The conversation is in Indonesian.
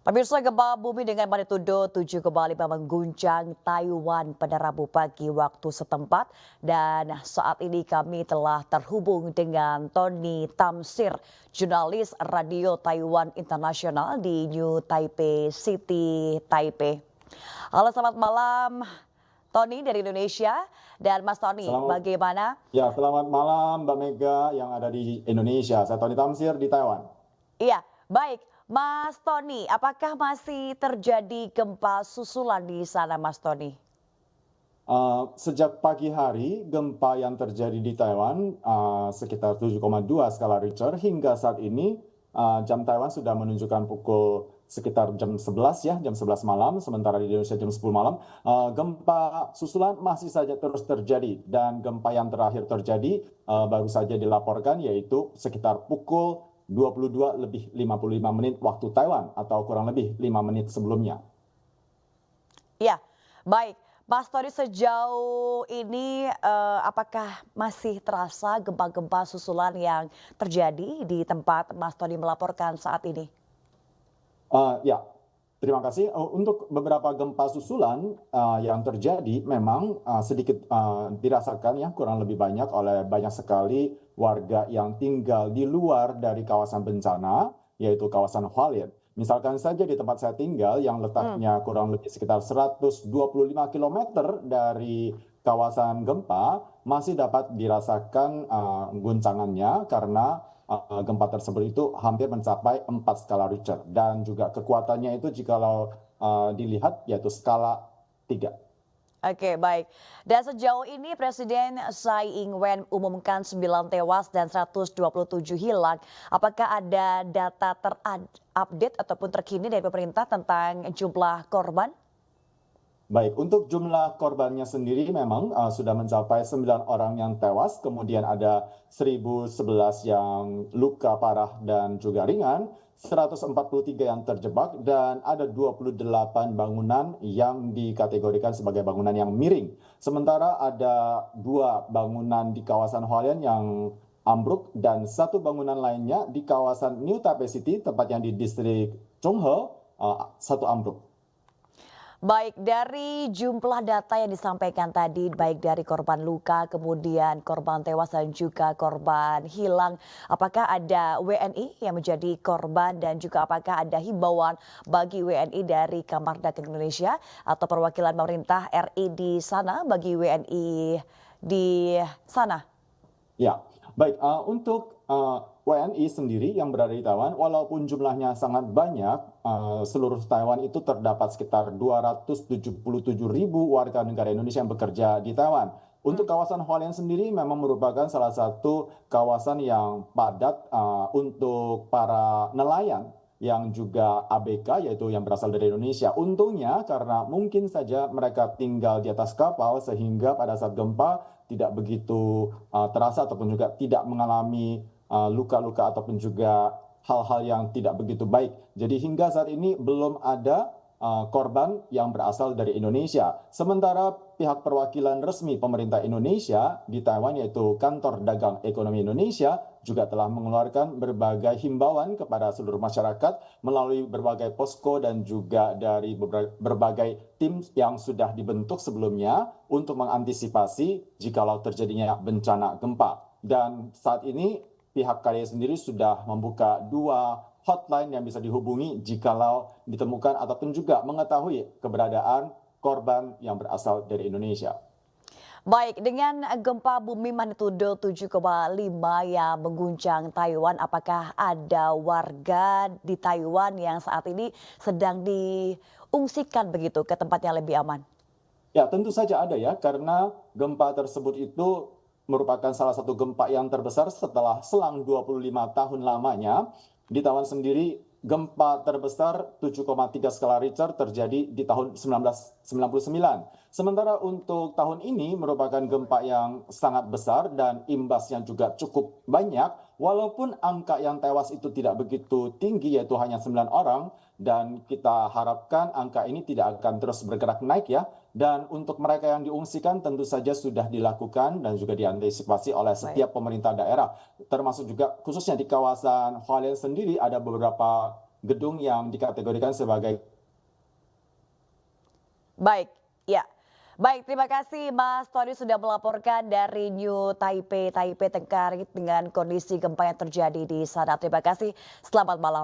Pemirsa, gempa bumi dengan magnitudo 7,5 mengguncang Taiwan pada Rabu pagi waktu setempat, dan saat ini kami telah terhubung dengan Tony Tamsir, jurnalis radio Taiwan Internasional di New Taipei City, Taipei. Halo, selamat malam Tony dari Indonesia. Dan Mas Tony, Selamat, bagaimana? selamat malam Mbak Mega yang ada di Indonesia. Saya Tony Tamsir di Taiwan. Iya, baik. Mas Tony, apakah masih terjadi gempa susulan di sana, Mas Tony? Sejak pagi hari, gempa yang terjadi di Taiwan sekitar 7,2 skala Richter hingga saat ini jam Taiwan sudah menunjukkan pukul sekitar jam 11 ya, jam 11 malam, sementara di Indonesia jam 10 malam. Gempa susulan masih saja terus terjadi dan gempa yang terakhir terjadi baru saja dilaporkan yaitu sekitar pukul 22 lebih 55 menit waktu Taiwan atau kurang lebih 5 menit sebelumnya. Ya, baik. Mas Tony, sejauh ini apakah masih terasa gempa-gempa susulan yang terjadi di tempat Mas Tony melaporkan saat ini? Ya, terima kasih. Untuk beberapa gempa susulan yang terjadi memang sedikit dirasakan ya kurang lebih banyak oleh banyak sekali warga yang tinggal di luar dari kawasan bencana, yaitu kawasan Hualien. Misalkan saja di tempat saya tinggal yang letaknya kurang lebih sekitar 125 kilometer dari kawasan gempa, masih dapat dirasakan guncangannya karena gempa tersebut itu hampir mencapai 4 skala Richter dan juga kekuatannya itu jikalau dilihat yaitu skala 3. Oke, baik. Dan sejauh ini Presiden Tsai Ing-wen umumkan 9 tewas dan 127 hilang. Apakah ada data terupdate ataupun terkini dari pemerintah tentang jumlah korban? Baik, untuk jumlah korbannya sendiri memang sudah mencapai 9 orang yang tewas, kemudian ada 1.011 yang luka parah dan juga ringan, 143 yang terjebak, dan ada 28 bangunan yang dikategorikan sebagai bangunan yang miring. Sementara ada 2 bangunan di kawasan Hualien yang ambruk dan 1 bangunan lainnya di kawasan New Taipei City, tepatnya di distrik Chonghe, 1 ambruk. Baik, dari jumlah data yang disampaikan tadi, baik dari korban luka, kemudian korban tewas dan juga korban hilang, apakah ada WNI yang menjadi korban dan juga apakah ada himbauan bagi WNI dari Kamar Dagang Indonesia atau perwakilan pemerintah RI di sana bagi WNI di sana? Ya, baik. Untuk WNI sendiri yang berada di Taiwan, walaupun jumlahnya sangat banyak, seluruh Taiwan itu terdapat sekitar 277.000 warga negara Indonesia yang bekerja di Taiwan. Untuk kawasan Hualien sendiri memang merupakan salah satu kawasan yang padat untuk para nelayan yang juga ABK, yaitu yang berasal dari Indonesia. Untungnya karena mungkin saja mereka tinggal di atas kapal sehingga pada saat gempa tidak begitu terasa ataupun juga tidak mengalami luka-luka ataupun juga hal-hal yang tidak begitu baik. Jadi hingga saat ini belum ada korban yang berasal dari Indonesia. Sementara pihak perwakilan resmi pemerintah Indonesia di Taiwan yaitu Kantor Dagang Ekonomi Indonesia juga telah mengeluarkan berbagai himbauan kepada seluruh masyarakat melalui berbagai posko dan juga dari berbagai tim yang sudah dibentuk sebelumnya untuk mengantisipasi jikalau terjadinya bencana gempa. Dan saat ini pihak KDI sendiri sudah membuka 2 hotline yang bisa dihubungi jikalau ditemukan ataupun juga mengetahui keberadaan korban yang berasal dari Indonesia. Baik, dengan gempa bumi magnitudo 7,5 yang mengguncang Taiwan, apakah ada warga di Taiwan yang saat ini sedang diungsikan begitu ke tempat yang lebih aman? Ya, tentu saja ada ya, karena gempa tersebut itu merupakan salah satu gempa yang terbesar setelah selang 25 tahun lamanya. Di Taiwan sendiri, gempa terbesar 7,3 skala Richter terjadi di tahun 1999. Sementara untuk tahun ini merupakan gempa yang sangat besar dan imbasnya juga cukup banyak. Walaupun angka yang tewas itu tidak begitu tinggi, yaitu hanya 9 orang, dan kita harapkan angka ini tidak akan terus bergerak naik ya. Dan untuk mereka yang diungsikan tentu saja sudah dilakukan dan juga diantisipasi oleh setiap pemerintah daerah. Termasuk juga khususnya di kawasan Hualien sendiri ada beberapa gedung yang dikategorikan sebagai. Baik, ya. Baik, terima kasih Mas Tony sudah melaporkan dari New Taipei, Taipei terkait dengan kondisi gempa yang terjadi di sana. Terima kasih, selamat malam.